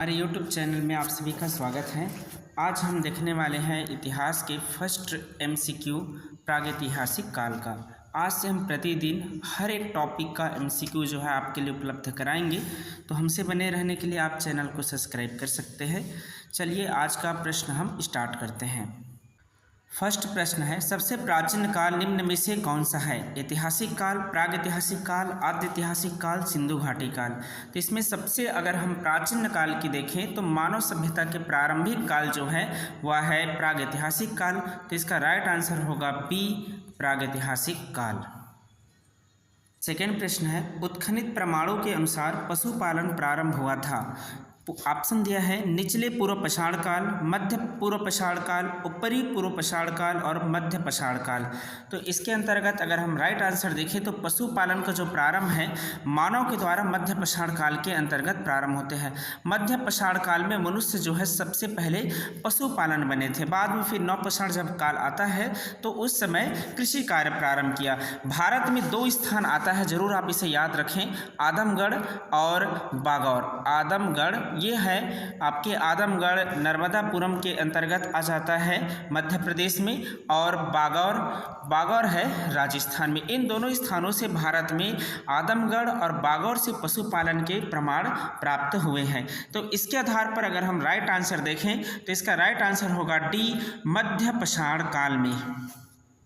हमारे YouTube channel में आप सभी का स्वागत है। आज हम देखने वाले हैं इतिहास के फर्स्ट MCQ प्रागैतिहासिक काल का। आज से हम प्रतिदिन हर एक टॉपिक का MCQ जो है आपके लिए उपलब्ध कराएंगे, तो हमसे बने रहने के लिए आप चैनल को सब्सक्राइब कर सकते हैं। चलिए आज का प्रश्न हम स्टार्ट करते हैं। फर्स्ट प्रश्न है, सबसे प्राचीन काल निम्न में से कौन सा है? ऐतिहासिक काल, प्रागैतिहासिक काल, आद्य ऐतिहासिक काल, सिंधु घाटी काल। तो इसमें सबसे अगर हम प्राचीन काल की देखें तो मानव सभ्यता के प्रारंभिक काल जो है वह है प्रागैतिहासिक काल। तो इसका राइट आंसर होगा बी, प्रागैतिहासिक काल। सेकेंड प्रश्न है, उत्खनित प्रमाणों के अनुसार पशुपालन प्रारंभ हुआ था। ऑप्शन दिया है निचले पूर्व पाषाण काल, मध्य पूर्व पाषाण काल, ऊपरी पूर्व पाषाण काल और मध्य पाषाण काल। तो इसके अंतर्गत अगर हम राइट आंसर देखें तो पशुपालन का जो प्रारंभ है मानव के द्वारा मध्य पाषाण काल के अंतर्गत प्रारंभ होते हैं। मध्य पाषाण काल में मनुष्य जो है सबसे पहले पशुपालन बने थे। बाद में फिर नव पाषाण जब काल आता है तो उस समय कृषि कार्य प्रारंभ किया। भारत में दो स्थान आता है, जरूर आप इसे याद रखें, आदमगढ़ और बागौर। आदमगढ़ ये है आपके आदमगढ़ नर्मदापुरम के अंतर्गत आ जाता है मध्य प्रदेश में, और बागौर है राजस्थान में। इन दोनों स्थानों से भारत में आदमगढ़ और बागौर से पशुपालन के प्रमाण प्राप्त हुए हैं। तो इसके आधार पर अगर हम राइट आंसर देखें तो इसका राइट आंसर होगा डी, मध्य पाषाण काल में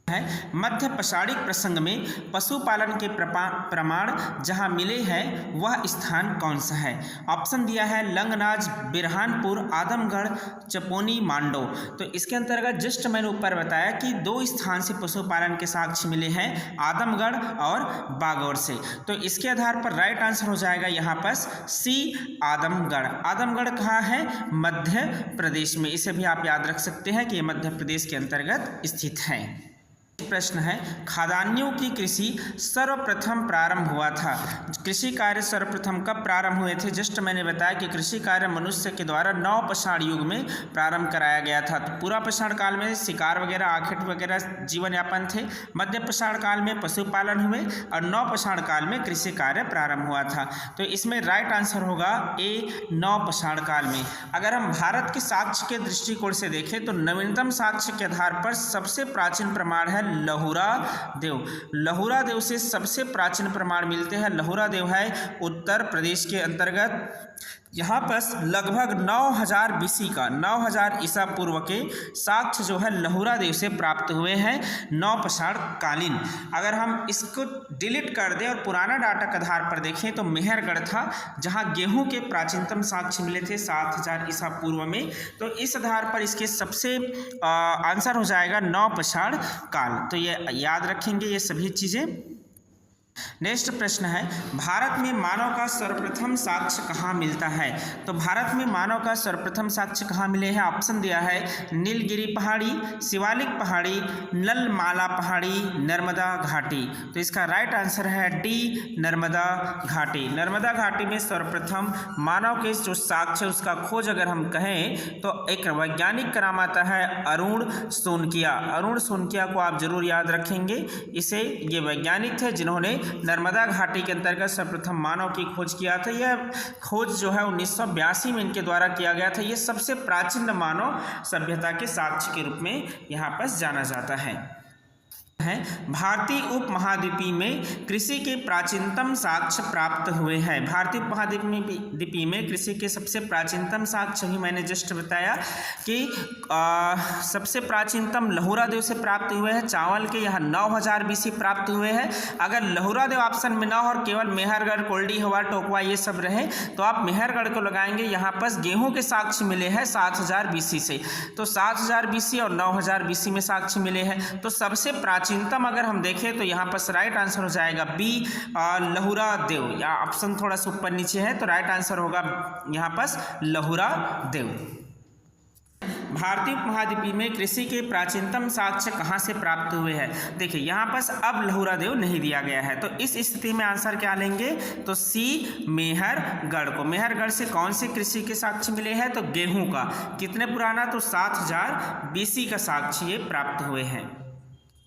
है। मध्य पाषाणिक प्रसंग में पशुपालन के प्रमाण जहां मिले हैं वह स्थान कौन सा है? ऑप्शन दिया है लंगनाज, बिरहानपुर, आदमगढ़, चपोनी, मांडो। तो इसके अंतर्गत जस्ट मैंने ऊपर बताया कि दो स्थान से पशुपालन के साक्ष्य मिले हैं, आदमगढ़ और बागौर से। तो इसके आधार पर राइट आंसर हो जाएगा यहाँ पर सी, आदमगढ़। आदमगढ़ कहाँ है? मध्य प्रदेश में। इसे भी आप याद रख सकते हैं कि ये मध्य प्रदेश के अंतर्गत स्थित है। प्रश्न है, खाद्यान्नों की कृषि सर्वप्रथम प्रारंभ हुआ था। कृषि कार्य सर्वप्रथम कब प्रारंभ हुए थे? जस्ट मैंने बताया कि कृषि कार्य मनुष्य के द्वारा नव पाषाण युग में प्रारंभ कराया गया था। तो पूरा पाषाण काल में शिकार वगैरह, आखेट वगैरह जीवन यापन थे। मध्य पाषाण काल में पशुपालन हुए और नव पाषाण काल में कृषि कार्य प्रारंभ हुआ था। तो इसमें राइट आंसर होगा ए, नव पाषाण काल में। अगर हम भारत के साक्ष्य के दृष्टिकोण से देखें तो नवीनतम साक्ष्य के आधार पर सबसे प्राचीन प्रमाण है लहुरा देव। लहुरा देव से सबसे प्राचीन प्रमाण मिलते हैं। लहुरा देव है उत्तर प्रदेश के अंतर्गत। यहाँ पर लगभग 9000 BC का, 9000 ईसा पूर्व के साक्ष्य जो है लहुरा देव से प्राप्त हुए हैं, नव पाषाण कालीन। अगर हम इसको डिलीट कर दें और पुराना डाटा के आधार पर देखें तो मेहरगढ़ था जहाँ गेहूं के प्राचीनतम साक्ष्य मिले थे 7000 ईसा पूर्व में। तो इस आधार पर इसके सबसे आंसर हो जाएगा नव पाषाण काल। तो ये याद रखेंगे ये सभी चीज़ें। नेक्स्ट प्रश्न है, भारत में मानव का सर्वप्रथम साक्ष्य कहाँ मिलता है? तो भारत में मानव का सर्वप्रथम साक्ष्य कहाँ मिले हैं? ऑप्शन दिया है नीलगिरी पहाड़ी, शिवालिक पहाड़ी, नलमाला पहाड़ी, नर्मदा घाटी। तो इसका राइट आंसर है डी, नर्मदा घाटी। नर्मदा घाटी में सर्वप्रथम मानव के जो साक्ष्य उसका खोज अगर हम कहें तो एक वैज्ञानिक का नाम आता है अरुण सोनकिया। अरुण सोनकिया को आप जरूर याद रखेंगे। ये वैज्ञानिक थे जिन्होंने नर्मदा घाटी के अंतर्गत सर्वप्रथम मानव की खोज किया था। यह खोज जो है 1982 में इनके द्वारा किया गया था। ये सबसे प्राचीन मानव सभ्यता के साक्ष्य के रूप में यहाँ पर जाना जाता है। भारतीय उपमहाद्वीपीय में कृषि के प्राचीनतम साक्ष्य प्राप्त हुए हैं। भारतीय उपमहाद्वीपीय में कृषि के सबसे प्राचीनतम साक्ष्य ही मैंने जस्ट बताया कि सबसे प्राचीनतम लहुरा देव से प्राप्त हुए हैं। चावल के यहाँ 9000 BC प्राप्त हुए हैं। अगर लहुरा देव ऑप्शन में ना हो और केवल मेहरगढ़, कोल्डी हवा, टोकवा ये सब रहे तो आप मेहरगढ़ को लगाएंगे। यहाँ पर गेहूँ के साक्ष्य मिले हैं 7000 BC से। तो 7000 BC और 9000 BC में साक्ष्य मिले हैं। तो सबसे प्राचीनतम अगर हम देखें तो यहाँ पर राइट आंसर हो जाएगा बी, लहुरा देव। या ऑप्शन थोड़ा सा ऊपर नीचे है तो राइट आंसर होगा यहाँ पर लहुरा देव। भारतीय उपमहाद्वीपीय में कृषि के प्राचीनतम साक्ष्य कहाँ से प्राप्त हुए हैं? देखिए यहाँ पर अब लहुरा देव नहीं दिया गया है, तो इस स्थिति में आंसर क्या लेंगे? तो सी, मेहरगढ़ को। मेहरगढ़ से कौन से कृषि के साक्ष्य मिले हैं? तो गेहूं का। कितने पुराना? तो 7000 BC का साक्ष्य ये प्राप्त हुए हैं।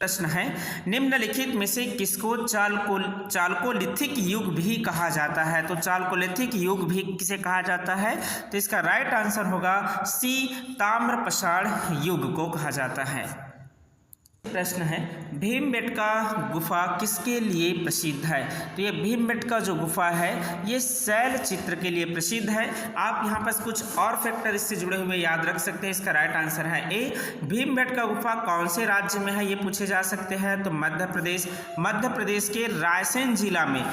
प्रश्न है, निम्नलिखित में से किसको चालकोलिथिक युग भी कहा जाता है? तो चालकोलिथिक युग भी किसे कहा जाता है? तो इसका राइट आंसर होगा सी, ताम्रपाषाण युग को कहा जाता है। प्रश्न है, भीमबेटका गुफा किसके लिए प्रसिद्ध है? तो ये भीमबेटका जो गुफा है ये शैल चित्र के लिए प्रसिद्ध है। आप यहाँ पर कुछ और फैक्टर इससे जुड़े हुए याद रख सकते हैं। इसका राइट आंसर है ए, भीमबेटका गुफा कौन से राज्य में है ये पूछे जा सकते हैं। तो मध्य प्रदेश के रायसेन जिला में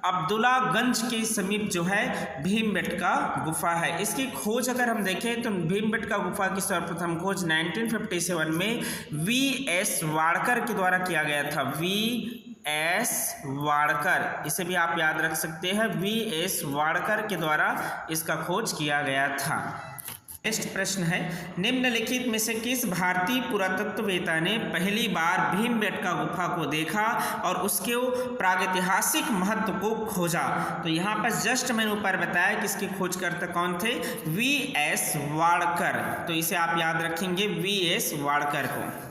अब्दुल्लागंज के समीप जो है भीमबेटका गुफा है। इसकी खोज अगर हम देखें तो भीमबेटका गुफा की सर्वप्रथम खोज 1957 में वी.एस. वाड़कर के द्वारा किया गया था। वी.एस. वाड़कर, इसे भी आप याद रख सकते हैं, वी.एस. वाड़कर के द्वारा इसका खोज किया गया था। नेक्स्ट प्रश्न है, निम्नलिखित में से किस भारतीय पुरातत्ववेत्ता ने पहली बार भीमबेटका गुफा को देखा और उसके प्रागैतिहासिक महत्व को खोजा? तो यहाँ पर जस्ट मैंने ऊपर बताया कि इसके खोजकर्ता कौन थे, वी.एस. वाड़कर। तो इसे आप याद रखेंगे, वी.एस. वाड़कर को।